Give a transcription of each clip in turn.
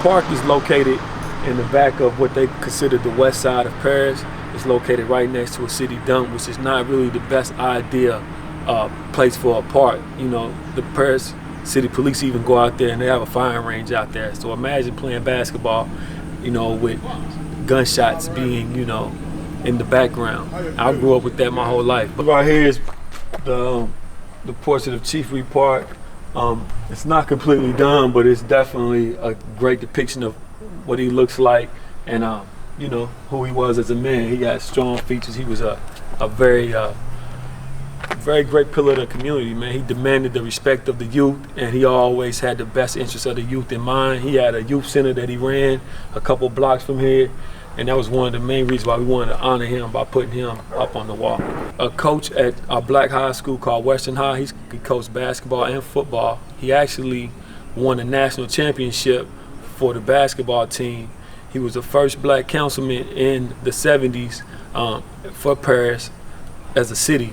park is located in the back of what they consider the west side of Paris. It's located right next to a city dump, which is not really the best idea place for a park. You know, the Paris City Police even go out there and they have a firing range out there. So imagine playing basketball, you know, with gunshots being, you know, in the background. I grew up with that my whole life. But right here is the portrait of Chief Reed Park. It's not completely done, but it's definitely a great depiction of what he looks like and you know, who he was as a man. He had strong features. He was a very great pillar of the community, man. He demanded the respect of the youth, and he always had the best interests of the youth in mind. He had a youth center that he ran a couple blocks from here, and that was one of the main reasons why we wanted to honor him by putting him up on the wall. A coach at a black high school called Western High, he coached basketball and football. He actually won a national championship for the basketball team. He was the first black councilman in the 70s for Paris as a city.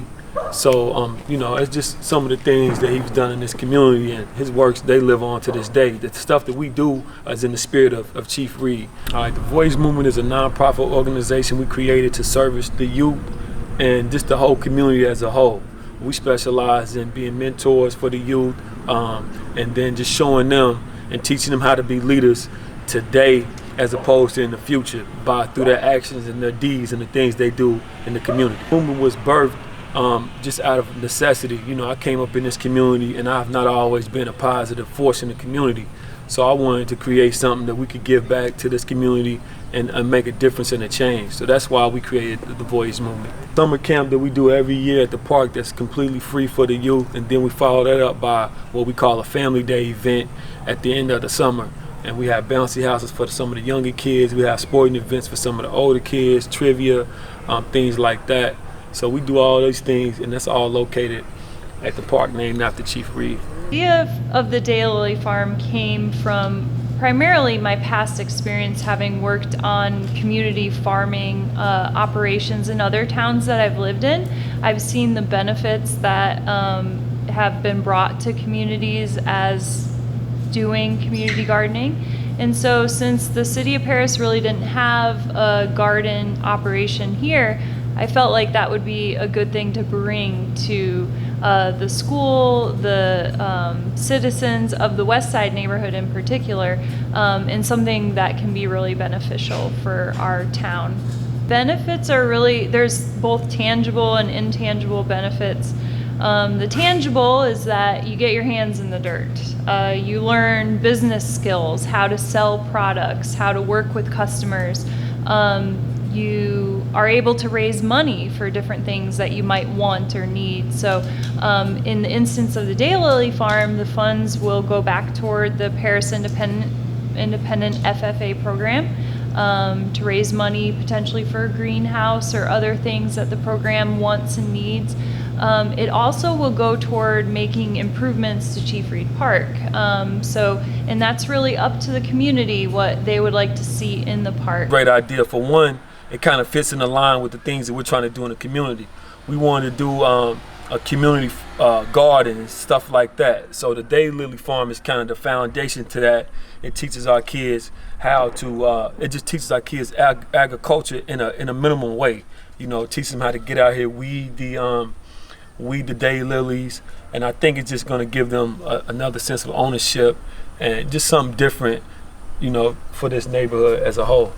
So, you know, it's just some of the things that he's done in this community, and his works, they live on to this day. The stuff that we do is in the spirit of Chief Reed. All right, the Voice Movement is a nonprofit organization we created to service the youth and just the whole community as a whole. We specialize in being mentors for the youth and then just showing them and teaching them how to be leaders today as opposed to in the future through their actions and their deeds and the things they do in the community. The movement was birthed just out of necessity. You know, I came up in this community and I've not always been a positive force in the community. So I wanted to create something that we could give back to this community and make a difference and a change. So that's why we created the Voice Movement. Summer camp that we do every year at the park that's completely free for the youth, and then we follow that up by what we call a family day event at the end of the summer. And we have bouncy houses for some of the younger kids. We have sporting events for some of the older kids, trivia, things like that. So we do all those things, and that's all located at the park named after Chief Reed. The idea of the Daylily Farm came from primarily my past experience having worked on community farming operations in other towns that I've lived in. I've seen the benefits that have been brought to communities as doing community gardening. And so since the city of Paris really didn't have a garden operation here, I felt like that would be a good thing to bring to the school, the citizens of the West Side neighborhood in particular, and something that can be really beneficial for our town. Benefits are really, there's both tangible and intangible benefits. The tangible is that you get your hands in the dirt. You learn business skills, how to sell products, how to work with customers. You are able to raise money for different things that you might want or need. So in the instance of the Daylily Farm, the funds will go back toward the Paris Independent FFA program to raise money potentially for a greenhouse or other things that the program wants and needs. It also will go toward making improvements to Chief Reed Park. And that's really up to the community what they would like to see in the park. Great idea. For one, it kind of fits in the line with the things that we're trying to do in the community. We want to do a community garden and stuff like that. So the Daylily Farm is kind of the foundation to that. It teaches our kids how to, it just teaches our kids agriculture in a minimum way. You know, teaches them how to get out here, weed the daylilies, and I think it's just going to give them another sense of ownership and just something different, you know, for this neighborhood as a whole.